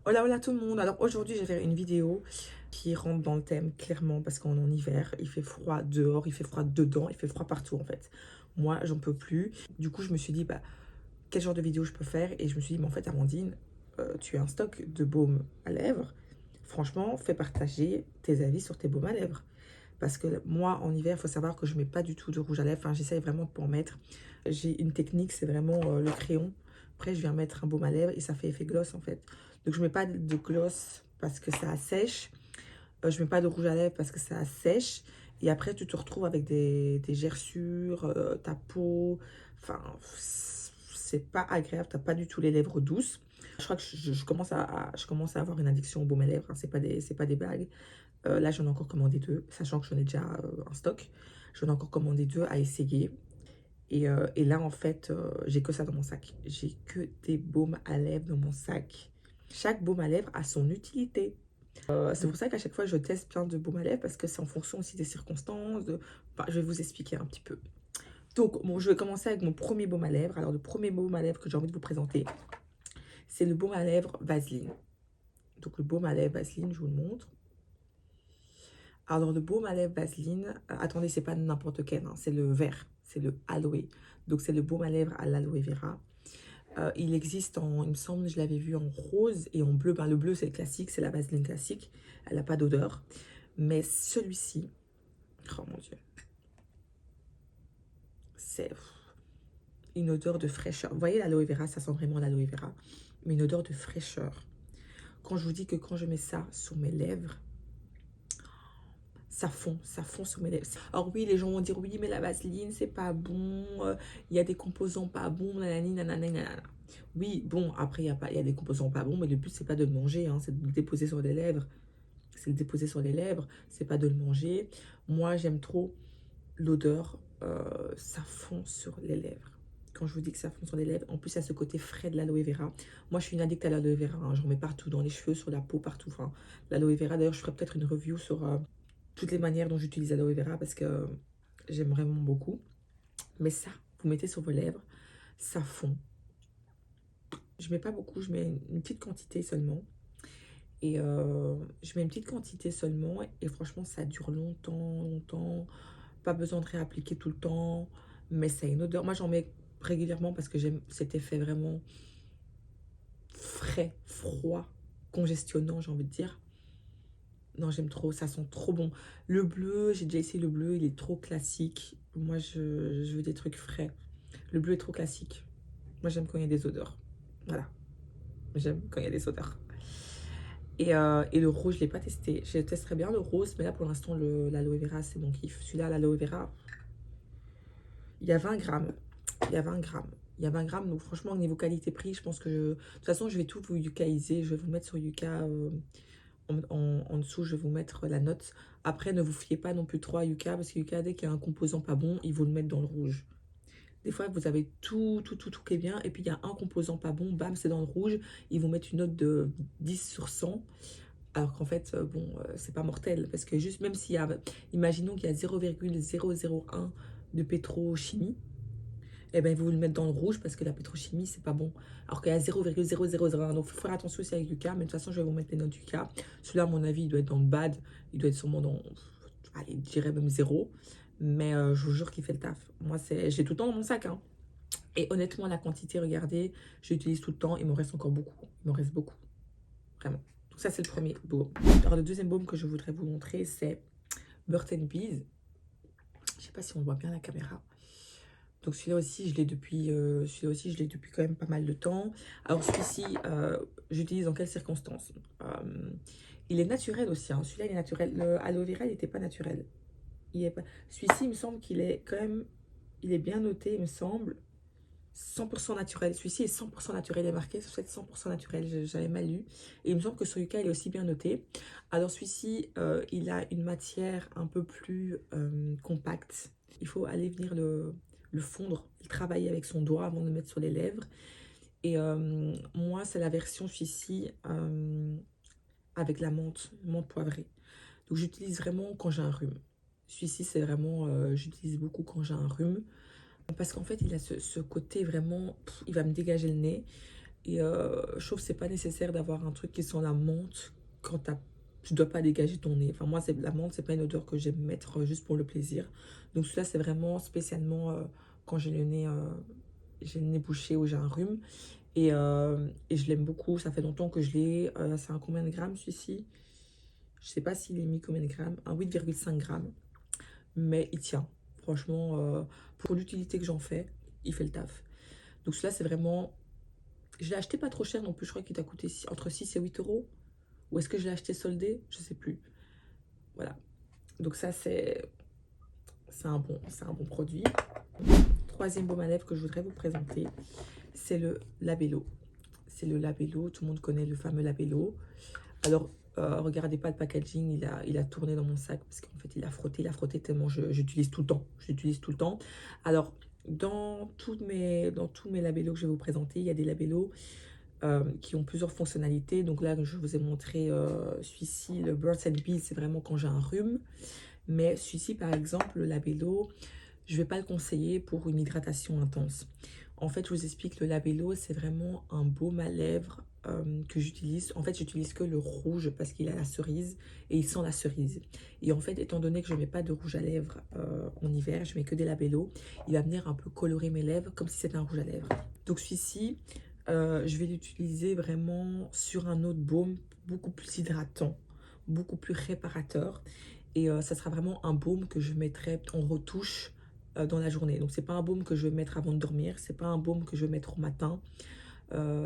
Hola hola tout le monde. Alors aujourd'hui je vais faire une vidéo qui rentre dans le thème clairement parce qu'on est en hiver, il fait froid dehors, il fait froid dedans, il fait froid partout en fait. Moi j'en peux plus. Du coup je me suis dit bah quel genre de vidéo je peux faire et je me suis dit mais en fait Amandine, tu as un stock de baume à lèvres. Franchement fais partager tes avis sur tes baumes à lèvres. Parce que moi en hiver il faut savoir que je mets pas du tout de rouge à lèvres, enfin j'essaye vraiment de pas en mettre. J'ai une technique, c'est vraiment le crayon. Après, je viens mettre un baume à lèvres et ça fait effet gloss en fait. Donc, je mets pas de gloss parce que ça assèche. Je mets pas de rouge à lèvres parce que ça assèche. Et après, tu te retrouves avec des gerçures, ta peau. Enfin, c'est pas agréable. T'as pas du tout les lèvres douces. Je crois que je commence je commence à avoir une addiction au baume à lèvres, hein. C'est pas des blagues. Là, j'en ai encore commandé deux, sachant que j'en ai déjà un stock. J'en ai encore commandé deux à essayer. Et là, en fait, j'ai que ça dans mon sac. J'ai que des baumes à lèvres dans mon sac. Chaque baume à lèvres a son utilité. C'est pour ça qu'à chaque fois, je teste plein de baumes à lèvres parce que c'est en fonction aussi des circonstances. Enfin, je vais vous expliquer un petit peu. Donc, bon, je vais commencer avec mon premier baume à lèvres. Alors, le premier baume à lèvres que j'ai envie de vous présenter, c'est le baume à lèvres Vaseline. Donc, le baume à lèvres Vaseline, je vous le montre. Alors, le baume à lèvres Vaseline, attendez, c'est pas n'importe quel, hein, c'est le vert, c'est le aloe. Donc, c'est le baume à lèvres à l'aloe vera. Il existe en, il me semble, je l'avais vu en rose et en bleu. Ben, le bleu, c'est le classique, c'est la Vaseline classique. Elle n'a pas d'odeur. Mais celui-ci, oh mon Dieu, c'est une odeur de fraîcheur. Vous voyez l'aloe vera, ça sent vraiment l'aloe vera. Mais une odeur de fraîcheur. Quand je vous dis que quand je mets ça sur mes lèvres, ça fond sur mes lèvres. Alors oui, les gens vont dire, oui, mais la Vaseline, c'est pas bon. Il y a des composants pas bons, nanani, nanana, nanana. Oui, bon, après, il y a des composants pas bons, mais le but, c'est pas de le manger, hein, c'est de le déposer sur les lèvres. C'est le déposer sur les lèvres, c'est pas de le manger. Moi, j'aime trop l'odeur, ça fond sur les lèvres. Quand je vous dis que ça fond sur les lèvres, en plus, il y a ce côté frais de l'aloe vera. Moi, je suis une addict à l'aloe vera, hein, j'en mets partout, dans les cheveux, sur la peau, partout. Enfin, l'aloe vera, d'ailleurs, je ferai peut-être une review sur toutes les manières dont j'utilise l'aloe vera parce que j'aime vraiment beaucoup. Mais ça, vous mettez sur vos lèvres, ça fond. Je mets pas beaucoup, je mets une petite quantité seulement. Et je mets une petite quantité seulement. Et franchement, ça dure longtemps, longtemps. Pas besoin de réappliquer tout le temps. Mais ça a une odeur. Moi, j'en mets régulièrement parce que j'aime cet effet vraiment frais, froid, congestionnant, j'ai envie de dire. Non, j'aime trop, ça sent trop bon. Le bleu, j'ai déjà essayé le bleu, il est trop classique. Moi, je veux des trucs frais. Le bleu est trop classique. Moi, j'aime quand il y a des odeurs. Voilà, j'aime quand il y a des odeurs. Et le rose, je ne l'ai pas testé. Je testerai bien le rose, mais là, pour l'instant, l'aloe vera, c'est mon kiff. Celui-là, l'aloe vera, il y a 20 grammes. Il y a 20 grammes. Il y a 20 grammes, donc franchement, au niveau qualité-prix, je pense que De toute façon, je vais tout vous yukaiser. Je vais vous mettre sur Yuka. En dessous, je vais vous mettre la note. Après, ne vous fiez pas non plus trop à Yuka, parce que Yuka, dès qu'il y a un composant pas bon, ils vont le mettre dans le rouge. Des fois, vous avez tout qui est bien, et puis il y a un composant pas bon, bam, c'est dans le rouge. Ils vont mettre une note de 10 sur 100. Alors qu'en fait, bon, c'est pas mortel. Parce que juste, même s'il y a, imaginons qu'il y a 0,001 de pétrochimie, eh ben, ils vont vous le mettre dans le rouge parce que la pétrochimie, c'est pas bon. Alors qu'il y a 0,0001. Donc, il faut faire attention aussi avec Yuka. Mais de toute façon, je vais vous mettre les notes Yuka. Celui-là, à mon avis, il doit être dans le bad. Il doit être sûrement dans, allez, je dirais même zéro. Mais je vous jure qu'il fait le taf. Moi, j'ai tout le temps dans mon sac, hein. Et honnêtement, la quantité, regardez, j'utilise tout le temps. Il m'en reste encore beaucoup. Il m'en reste beaucoup. Vraiment. Donc ça, c'est le premier baume. Alors, le deuxième baume que je voudrais vous montrer, c'est Burton Bees. Je sais pas si on voit bien la caméra. Donc celui-là aussi, je l'ai depuis quand même pas mal de temps. Alors celui-ci, j'utilise dans quelles circonstances? Il est naturel aussi, hein. Celui-là, il est naturel. Le aloe vera, il n'était pas naturel. Celui-ci, il me semble qu'il est quand même... Il est bien noté, il me semble. 100% naturel. Celui-ci est 100% naturel. Il est marqué sur cette 100% naturel. J'avais mal lu. Et il me semble que sur Yuka, il est aussi bien noté. Alors celui-ci, il a une matière un peu plus compacte. Il faut aller venir le fondre, le travailler avec son doigt avant de le mettre sur les lèvres. Et moi, c'est la version celui-ci avec la menthe poivrée. Donc j'utilise vraiment quand j'ai un rhume. Celui-ci, c'est vraiment, j'utilise beaucoup quand j'ai un rhume. Parce qu'en fait, il a ce côté vraiment, il va me dégager le nez. Et je trouve que c'est pas nécessaire d'avoir un truc qui sent la menthe quand tu dois pas dégager ton nez. Enfin, moi, la menthe, c'est pas une odeur que j'aime mettre juste pour le plaisir. Donc, celui-là, c'est vraiment spécialement quand j'ai le nez bouché ou j'ai un rhume. Et je l'aime beaucoup. Ça fait longtemps que je l'ai. C'est un combien de grammes, celui-ci? Je sais pas s'il est mis combien de grammes. Un 8,5 grammes. Mais il tient. Franchement, pour l'utilité que j'en fais, il fait le taf. Donc, celui-là, c'est vraiment... Je l'ai acheté pas trop cher non plus. Je crois qu'il t'a coûté entre 6 et 8 euros. Ou est-ce que je l'ai acheté soldé? Je sais plus. Voilà. Donc ça, c'est un bon produit. Troisième baume à lèvres que je voudrais vous présenter, c'est le Labello. C'est le Labello. Tout le monde connaît le fameux Labello. Alors, regardez pas le packaging. Il a tourné dans mon sac parce qu'en fait, il a frotté tellement j'utilise tout le temps. J'utilise tout le temps. Alors, dans tous mes labellos que je vais vous présenter, il y a des labellos qui ont plusieurs fonctionnalités. Donc là, je vous ai montré celui-ci, le Birds and Bees, c'est vraiment quand j'ai un rhume. Mais celui-ci, par exemple, le Labello, je ne vais pas le conseiller pour une hydratation intense. En fait, je vous explique, le Labello, c'est vraiment un baume à lèvres que j'utilise. En fait, j'utilise que le rouge parce qu'il a la cerise et il sent la cerise. Et en fait, étant donné que je ne mets pas de rouge à lèvres en hiver, je mets que des Labello, il va venir un peu colorer mes lèvres comme si c'était un rouge à lèvres. Donc celui-ci, je vais l'utiliser vraiment sur un autre baume beaucoup plus hydratant, beaucoup plus réparateur. Et ça sera vraiment un baume que je mettrai en retouche dans la journée. Donc c'est pas un baume que je vais mettre avant de dormir, c'est pas un baume que je vais mettre au matin.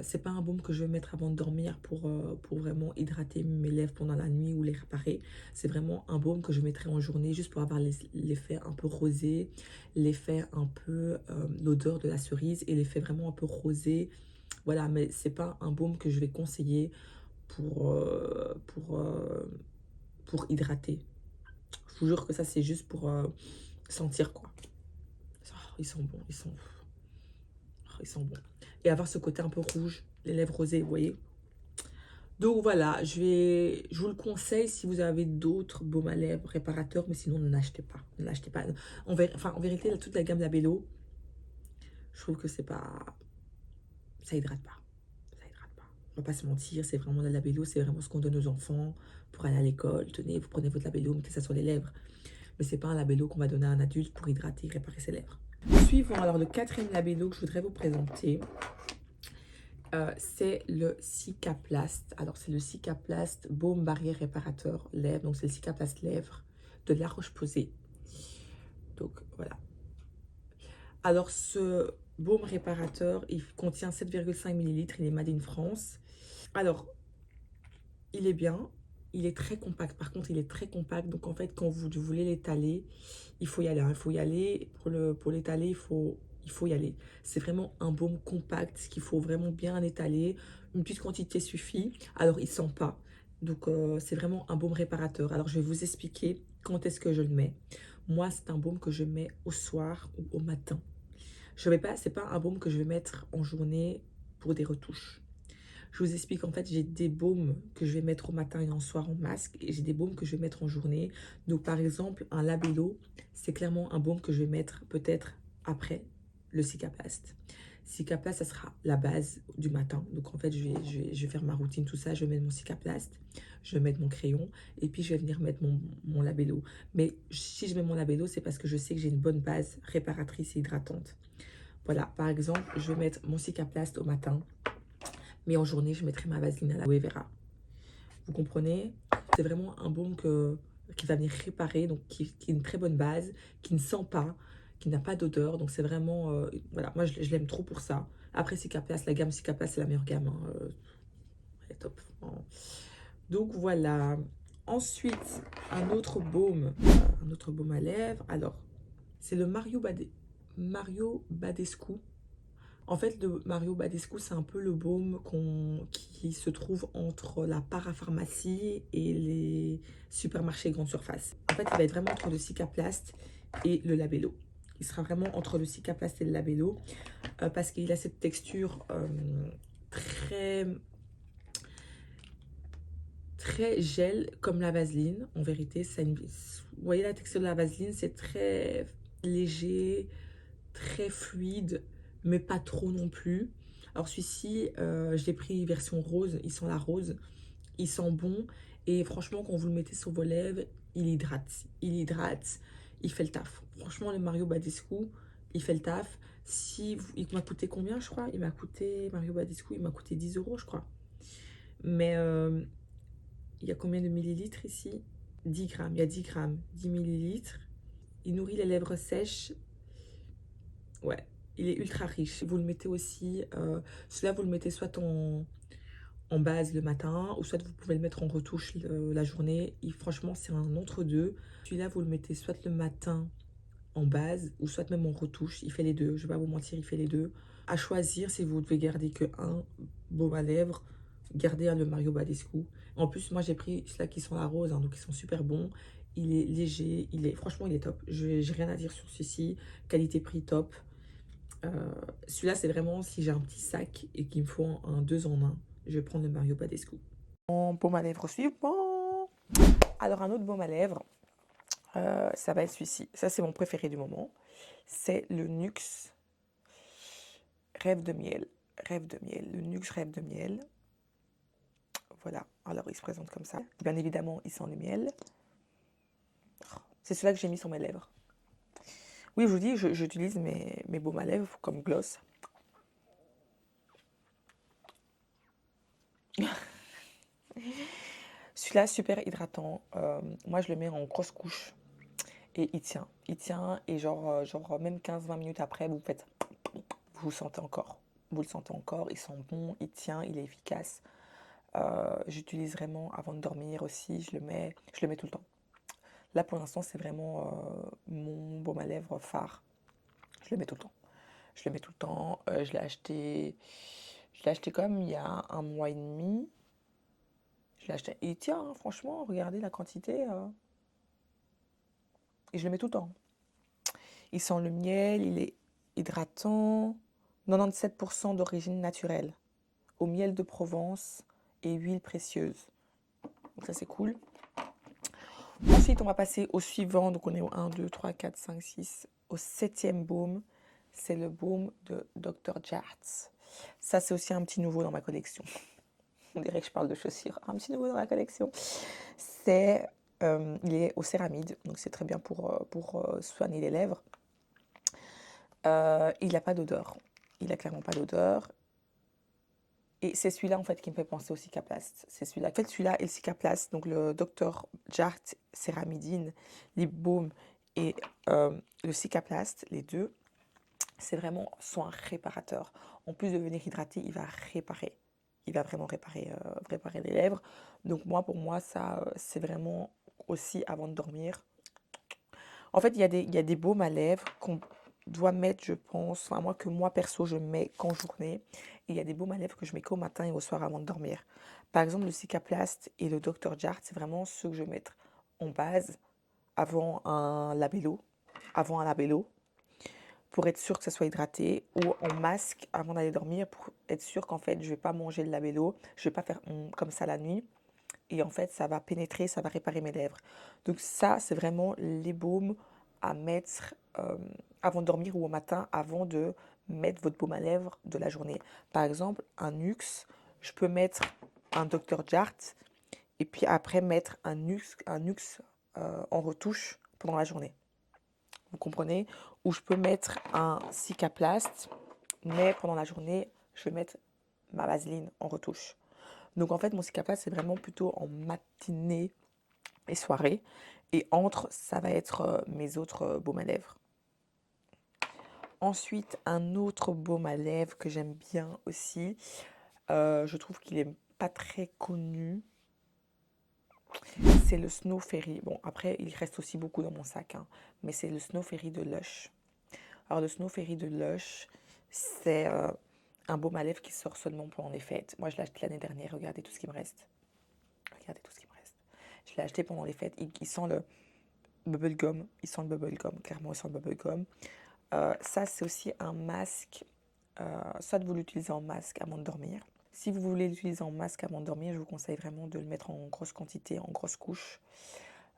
C'est pas un baume que je vais mettre avant de dormir pour vraiment hydrater mes lèvres pendant la nuit ou les réparer. C'est vraiment un baume que je mettrai en journée juste pour avoir l'effet un peu rosé, l'effet un peu, l'odeur de la cerise et l'effet vraiment un peu rosé. Voilà, mais c'est pas un baume que je vais conseiller pour hydrater. Je vous jure que ça, c'est juste pour sentir quoi. Oh, ils sont bons, ils sont bons. Et avoir ce côté un peu rouge, les lèvres rosées, vous voyez. Donc voilà, je vous le conseille si vous avez d'autres baumes à lèvres réparateurs, mais sinon ne l'achetez pas. Ne l'achetez pas. En vérité, toute la gamme Labello, je trouve que c'est pas... Ça hydrate pas. Ça hydrate pas. On va pas se mentir, c'est vraiment le Labello, c'est vraiment ce qu'on donne aux enfants pour aller à l'école. Tenez, vous prenez votre Labello, mettez ça sur les lèvres. Mais c'est pas un Labello qu'on va donner à un adulte pour hydrater et réparer ses lèvres. Suivant, alors le quatrième Labello que je voudrais vous présenter, c'est le Cicaplast. Alors, c'est le Cicaplast Baume Barrière Réparateur Lèvres. Donc, c'est le Cicaplast Lèvres de La Roche-Posay. Donc, voilà. Alors, ce baume réparateur, il contient 7,5 ml. Il est made in France. Alors, il est bien. Il est très compact. Par contre, il est très compact. Donc, en fait, quand vous voulez l'étaler, il faut y aller. Il faut y aller. Pour l'étaler, il faut y aller. C'est vraiment un baume compact qu'il faut vraiment bien étaler. Une petite quantité suffit. Alors, il ne sent pas. Donc, c'est vraiment un baume réparateur. Alors, je vais vous expliquer quand est-ce que je le mets. Moi, c'est un baume que je mets au soir ou au matin. Ce n'est pas un baume que je vais mettre en journée pour des retouches. Je vous explique, en fait, j'ai des baumes que je vais mettre au matin et en soir en masque. Et j'ai des baumes que je vais mettre en journée. Donc, par exemple, un Labello, c'est clairement un baume que je vais mettre peut-être après le Cicaplast. Cicaplast, ça sera la base du matin. Donc, en fait, je vais faire ma routine, tout ça. Je vais mettre mon Cicaplast, je vais mettre mon crayon. Et puis, je vais venir mettre mon Labello. Mais si je mets mon Labello, c'est parce que je sais que j'ai une bonne base réparatrice et hydratante. Voilà, par exemple, je vais mettre mon Cicaplast au matin. Mais en journée, je mettrai ma vaseline à l'aloe vera. Vous comprenez? C'est vraiment un baume qui va venir réparer, donc qui est une très bonne base, qui ne sent pas, qui n'a pas d'odeur. Donc c'est vraiment... voilà, moi je l'aime trop pour ça. Après Cicaplast, la gamme Cicaplast, c'est la meilleure gamme. Hein, elle est top. Donc voilà. Ensuite, un autre baume à lèvres. Alors, c'est le Mario Badescu. En fait, le Mario Badescu, c'est un peu le baume qui se trouve entre la parapharmacie et les supermarchés grande surface. En fait, il va être vraiment entre le Cicaplast et le Labello. Il sera vraiment entre le Cicaplast et le Labello parce qu'il a cette texture très, très gel comme la vaseline. En vérité, vous voyez la texture de la vaseline, c'est très léger, très fluide, mais pas trop non plus. Alors celui-ci, je l'ai pris version rose, il sent la rose, il sent bon et franchement quand vous le mettez sur vos lèvres, il hydrate, il fait le taf. Franchement le Mario Badescu, il fait le taf. Si vous- Il m'a coûté combien je crois? Il m'a coûté, Mario Badescu, il m'a coûté 10 euros je crois. Mais il y a combien de millilitres ici? 10 grammes, il y a 10 grammes, 10 millilitres. Il nourrit les lèvres sèches. Ouais, il est ultra riche. Vous le mettez aussi, celui-là vous le mettez soit en base le matin, ou soit vous pouvez le mettre en retouche la journée. Et franchement, c'est un entre-deux. Celui-là, vous le mettez soit le matin en base, ou soit même en retouche. Il fait les deux, je vais pas vous mentir, il fait les deux. À choisir, si vous devez garder que un baume à lèvres, gardez le Mario Badescu. En plus, moi, j'ai pris ceux-là qui sont la rose, hein, donc ils sont super bons. Il est léger, franchement, il est top. J'ai rien à dire sur celui-ci. Qualité-prix top. Celui-là, c'est vraiment si j'ai un petit sac et qu'il me faut un 2 en un, je vais prendre le Mario Badescu. Mon baume à lèvres suivant. Alors, un autre baume à lèvres, ça va être celui-ci. Ça, c'est mon préféré du moment. C'est le NYX Rêve de miel. Rêve de miel. Le NYX Rêve de miel. Voilà. Alors, il se présente comme ça. Bien évidemment, il sent le miel. C'est celui-là que j'ai mis sur mes lèvres. Oui, je vous dis, j'utilise mes baumes à lèvres comme gloss. Celui-là, super hydratant. Moi, je le mets en grosse couche. Et il tient, et genre même 15-20 minutes après, vous faites, vous le sentez encore. Vous le sentez encore, il sent bon, il tient, il est efficace. J'utilise vraiment avant de dormir aussi, je le mets tout le temps. Là pour l'instant, c'est vraiment mon baume à lèvres phare. Je le mets tout le temps. Je le mets tout le temps. Je l'ai acheté quand même il y a un mois et demi. Je l'ai acheté. Et il tient, hein, franchement, regardez la quantité. Et je le mets tout le temps. Il sent le miel, il est hydratant. 97% d'origine naturelle. Au miel de Provence et huile précieuse. Donc ça c'est cool. Ensuite on va passer au suivant. Donc on est au 1, 2, 3, 4, 5, 6. Au septième baume. C'est le baume de Dr. Jarts. Ça c'est aussi un petit nouveau dans ma collection. On dirait que je parle de chaussures. Un petit nouveau dans la collection. Il est au céramide. Donc c'est très bien pour soigner les lèvres. Il n'a pas d'odeur. Il n'a clairement pas d'odeur. Et c'est celui-là en fait qui me fait penser au Cicaplast. C'est celui-là. En fait, celui-là et le Cicaplast, donc le Dr. Jart Céramidine, Lip Balm et le Cicaplast, les deux, c'est vraiment soin réparateur. En plus de venir hydrater, il va réparer. Il va vraiment réparer les lèvres. Donc moi, pour moi, ça, c'est vraiment aussi avant de dormir. En fait, il y a des baumes à lèvres qu'on doit mettre, je pense, enfin moi que moi perso je mets qu'en journée. Et il y a des baumes à lèvres que je mets qu'au matin et au soir avant de dormir. Par exemple, le Cicaplast et le Dr. Jart, c'est vraiment ceux que je vais mettre en base avant un labello, pour être sûr que ça soit hydraté, ou en masque avant d'aller dormir pour être sûr qu'en fait je vais pas manger le labello, je vais pas faire comme ça la nuit. Et en fait, ça va pénétrer, ça va réparer mes lèvres. Donc ça, c'est vraiment les baumes à mettre avant de dormir ou au matin, avant de mettre votre baume à lèvres de la journée. Par exemple, un Nuxe, je peux mettre un Dr. Jart et puis après mettre un Nuxe en retouche pendant la journée. Vous comprenez? Ou je peux mettre un Cicaplast, mais pendant la journée, je vais mettre ma vaseline en retouche. Donc en fait, mon Cicaplast, c'est vraiment plutôt en matinée et soirée. Et entre, ça va être mes autres baumes à lèvres. Ensuite, un autre baume à lèvres que j'aime bien aussi. Je trouve qu'il est pas très connu. C'est le Snow Fairy. Bon, après, il reste aussi beaucoup dans mon sac, hein, mais c'est le Snow Fairy de Lush. Alors, le Snow Fairy de Lush, c'est un baume à lèvres qui sort seulement pendant les fêtes. Moi, je l'ai acheté l'année dernière. Regardez tout ce qui me reste. Regardez tout ce qui me reste. Je l'ai acheté pendant les fêtes. Il sent le bubblegum. Il sent le bubblegum. Clairement, il sent le bubblegum. Ça, c'est aussi un masque. Soit vous l'utilisez en masque avant de dormir. Si vous voulez l'utiliser en masque avant de dormir, je vous conseille vraiment de le mettre en grosse quantité, en grosse couche.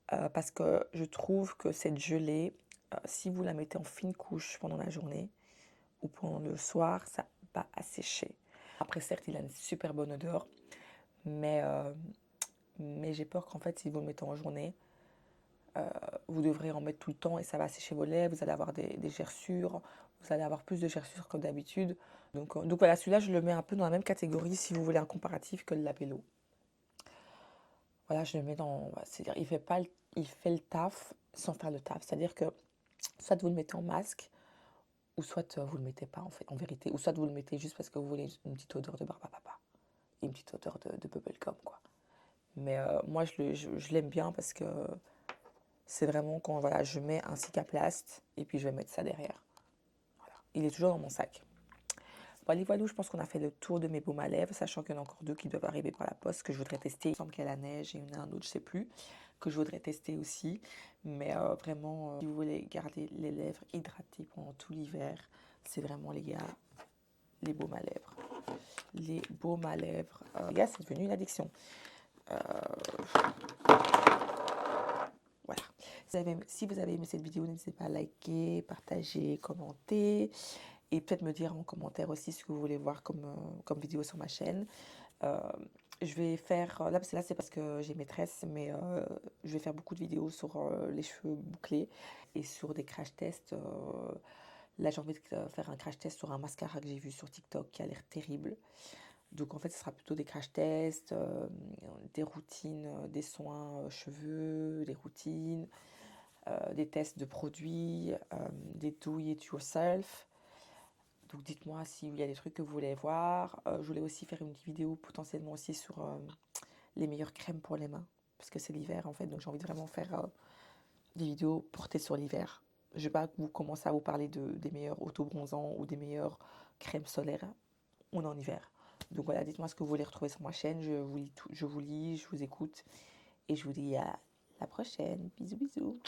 Parce que je trouve que cette gelée, si vous la mettez en fine couche pendant la journée ou pendant le soir, ça va assécher. Après, certes, il a une super bonne odeur, mais, euh, mais j'ai peur qu'en fait, si vous le mettez en journée, vous devrez en mettre tout le temps et ça va sécher vos lèvres, vous allez avoir des gerçures, vous allez avoir plus de gerçures que d'habitude. Donc voilà, celui-là, je le mets un peu dans la même catégorie si vous voulez un comparatif que le labello. Voilà, je le mets dans. C'est-à-dire, il fait pas il fait le taf sans faire le taf. C'est-à-dire que soit vous le mettez en masque, ou soit vous le mettez pas en fait, en vérité, ou soit vous le mettez juste parce que vous voulez une petite odeur de barbe à papa et une petite odeur de bubblegum, quoi. Mais moi, je l'aime bien parce que c'est vraiment quand voilà, je mets un cicaplast et puis je vais mettre ça derrière. Voilà. Il est toujours dans mon sac. Bon, voilà, je pense qu'on a fait le tour de mes baumes à lèvres, sachant qu'il y en a encore deux qui doivent arriver par la poste que je voudrais tester. Il me semble qu'il y a la neige et il y en a un autre, je sais plus, que je voudrais tester aussi. Mais vraiment, si vous voulez garder les lèvres hydratées pendant tout l'hiver, c'est vraiment, les gars, les baumes à lèvres. Les baumes à lèvres. Les gars, c'est devenu une addiction. Voilà. Si vous avez aimé cette vidéo, n'hésitez pas à liker, partager, commenter. Et peut-être me dire en commentaire aussi ce que vous voulez voir comme vidéo sur ma chaîne. Je vais faire, là c'est parce que j'ai maîtresse, mais je vais faire beaucoup de vidéos sur les cheveux bouclés et sur des crash tests. Là j'ai envie de faire un crash test sur un mascara que j'ai vu sur TikTok qui a l'air terrible. Donc en fait ce sera plutôt des crash tests, des routines, des soins cheveux, des routines, des tests de produits, des do it yourself. Donc dites-moi s'il y a des trucs que vous voulez voir. Je voulais aussi faire une vidéo potentiellement aussi sur les meilleures crèmes pour les mains. Parce que c'est l'hiver en fait, donc j'ai envie de vraiment faire des vidéos portées sur l'hiver. Je ne vais pas vous commencer à vous parler des meilleurs auto-bronzants ou des meilleures crèmes solaires. On est en hiver. Donc voilà, dites-moi ce que vous voulez retrouver sur ma chaîne. Je vous lis, je vous écoute. Et je vous dis à la prochaine. Bisous, bisous.